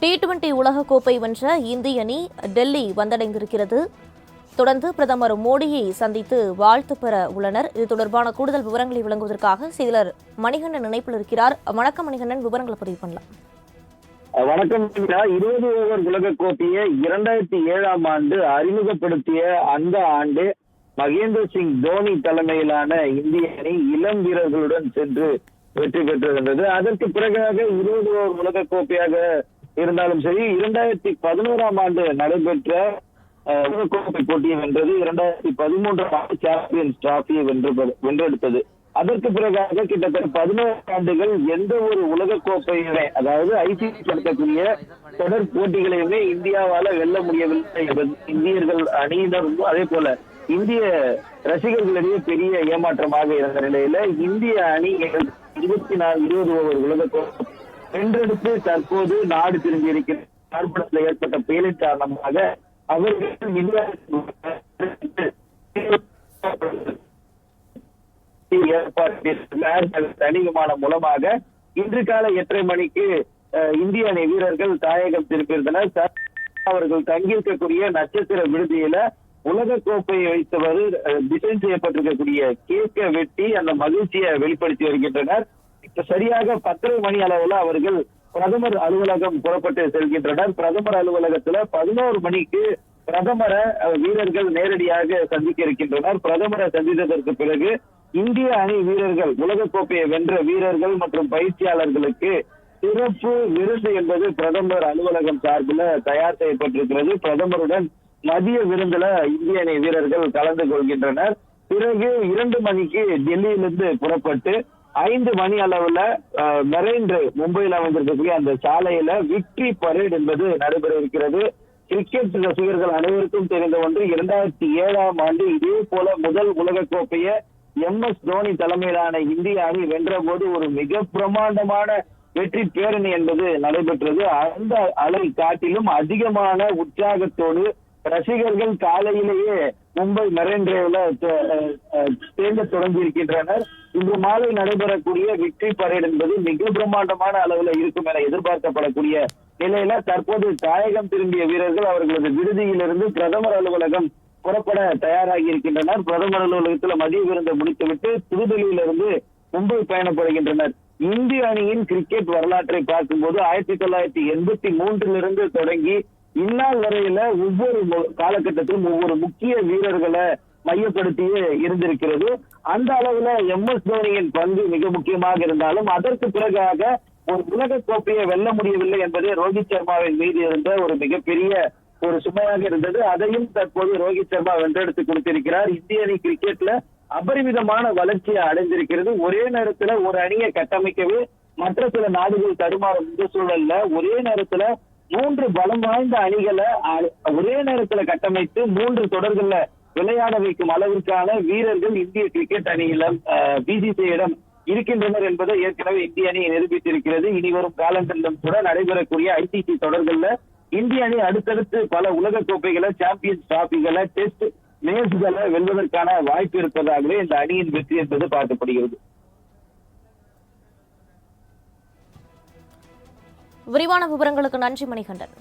T20 உலகக்கோப்பை வென்ற இந்திய அணி டெல்லி வந்தடைந்திருக்கிறது. தொடர்ந்து பிரதமர் மோடியை சந்தித்து வாழ்த்து பெற உள்ளனர். இது தொடர்பான கூடுதல் விவரங்களை வழங்குவதற்காக செய்தியாளர் மணிகண்டன் இணைப்பில் இருக்கிறார். வணக்கம் மணிகண்டன், விவரங்களை பதிவு பண்ணலாம். வணக்கம். 20 ஓவர் உலகக்கோப்பையை 2007ஆம் ஆண்டு அறிமுகப்படுத்திய அந்த ஆண்டு மகேந்திர சிங் தோனி தலைமையிலான இந்திய அணி இளம் வீரர்களுடன் சென்று வெற்றி பெற்றிருந்தது. அதற்கு பிறகாக 20 ஓவர் உலகக்கோப்பையாக இருந்தாலும் சரி, 2011ஆம் ஆண்டு நடைபெற்ற உலகக்கோப்பை போட்டியை வென்றது. 2013ஆம் ஆண்டு சாம்பியன்ஸ் டிராபியை வென்றெடுத்தது. அதற்கு பிறகாக கிட்டத்தட்ட 17 ஆண்டுகள் எந்த ஒரு உலகக்கோப்பையுமே, அதாவது ஐசிசி நடத்தக்கூடிய தொடர் போட்டிகளையுமே இந்தியாவால வெல்ல முடியவில்லை என்பது இந்தியர்கள் அணியினரும் அதே போல இந்திய ரசிகர்களிடையே பெரிய ஏமாற்றமாக இருந்த நிலையில இந்திய அணி 20 ஓவர் உலகக்கோப்பை வென்றெடுத்து தற்போது நாடு திரும்பியிருக்கிற கார்பனத்தில் ஏற்பட்ட பேரின் காரணமாக அவர்கள் தனி விமானம் மூலமாக இன்று காலை 8:30 மணிக்கு இந்திய அணி வீரர்கள் தாயகம் திரும்பியிருந்தனர். அவர்கள் தங்கியிருக்கக்கூடிய நட்சத்திர விடுதியில உலக கோப்பையை வைத்தவர் டிசைன் செய்யப்பட்டிருக்கக்கூடிய கேக்கை வெட்டி அந்த மகிழ்ச்சியை வெளிப்படுத்தி வருகின்றனர். சரியாக 10:30 மணி அளவுல அவர்கள் பிரதமர் அலுவலகம் புறப்பட்டு செல்கின்றனர். பிரதமர் அலுவலகத்துல 11 மணிக்கு பிரதமரை வீரர்கள் நேரடியாக சந்திக்க இருக்கின்றனர். பிரதமரை சந்தித்ததற்கு பிறகு இந்திய அணி வீரர்கள், உலகக்கோப்பையை வென்ற வீரர்கள் மற்றும் பயிற்சியாளர்களுக்கு சிறப்பு விருந்து என்பது பிரதமர் அலுவலகம் சார்பில் தயார் செய்யப்பட்டிருக்கிறது. பிரதமருடன் மதிய விருந்துல இந்திய அணி வீரர்கள் கலந்து கொள்கின்றனர். பிறகு 2 மணிக்கு டெல்லியிலிருந்து புறப்பட்டு 5 மணி அளவுல மெரைன் மும்பையில் அமைந்திருக்கக்கூடிய அந்த சாலையில விக்டரி பரேட் என்பது நடைபெற இருக்கிறது. கிரிக்கெட் ரசிகர்கள் அனைவருக்கும் தெரிந்த ஒன்று, 2007ஆம் ஆண்டு இதே போல முதல் உலகக்கோப்பையை MS தோனி தலைமையிலான இந்திய அணி வென்ற போது ஒரு மிக பிரமாண்டமான வெற்றி பேரணி என்பது நடைபெற்றது. அந்த அலை காட்டிலும் அதிகமான உற்சாகத்தோடு ரசிகர்கள் காலையிலேயே மும்பை மெரைன் டிரைவ்ல தேங்க தொடங்கி இருக்கின்றனர். இன்று மாலை நடைபெறக்கூடிய விக்டரி பரேட் என்பது மிக பிரம்மாண்டமான அளவுல இருக்கும் என எதிர்பார்க்கப்படக்கூடிய நிலையில தற்போது தாயகம் திரும்பிய வீரர்கள் அவர்களது விடுதியிலிருந்து பிரதமர் அலுவலகம் புறப்பட தயாராகி இருக்கின்றனர். பிரதமர் அலுவலகத்துல மதிய விருந்தை முடித்துவிட்டு புதுடெல்லியிலிருந்து மும்பை பயணப்படுகின்றனர். இந்திய அணியின் கிரிக்கெட் வரலாற்றை பார்க்கும்போது 1983 தொடங்கி இந்நாள் வரையில ஒவ்வொரு காலகட்டத்திலும் ஒவ்வொரு முக்கிய வீரர்களை மையப்படுத்தியே இருந்திருக்கிறது. அந்த அளவுல MS தோனியின் பங்கு மிக முக்கியமாக இருந்தாலும் அதற்கு பிறகாக ஒரு உலக கோப்பையை வெல்ல முடியவில்லை என்பதே ரோஹித் சர்மாவின் மீது இருந்த ஒரு மிகப்பெரிய ஒரு சுமையாக இருந்தது. அதையும் தற்போது ரோஹித் சர்மா வென்றெடுத்து கொடுத்திருக்கிறார். இந்திய அணி கிரிக்கெட்ல அபரிமிதமான வளர்ச்சியை அடைந்திருக்கிறது. ஒரே நேரத்துல ஒரு அணியை கட்டமைக்கவே மற்ற சில நாடுகள் தடுமாறும் இந்த சூழல்ல ஒரே நேரத்துல 3 பலம் வாய்ந்த அணிகளை ஒரே நேரத்துல கட்டமைத்து 3 தொடர்கள்ல விளையாட வைக்கும் அளவிற்கான வீரர்கள் இந்திய கிரிக்கெட் அணியில BCCIயிடம் இருக்கின்றனர் என்பதை ஏற்கனவே இந்திய அணி நிரூபித்திருக்கிறது. இனி வரும் காலங்களிலும் கூட நடைபெறக்கூடிய ICC தொடர்கள்ல இந்திய அணி அடுத்தடுத்து பல உலக கோப்பைகளை, சாம்பியன்ஸ் டிராபிகளை, டெஸ்ட் மேட்ச்களை வெல்வதற்கான வாய்ப்பு இருப்பதாகவே இந்த அணியின் வெற்றி என்பது பார்க்கப்படுகிறது. விரிவான விவரங்களுக்கு நன்றி மணிகண்டன்.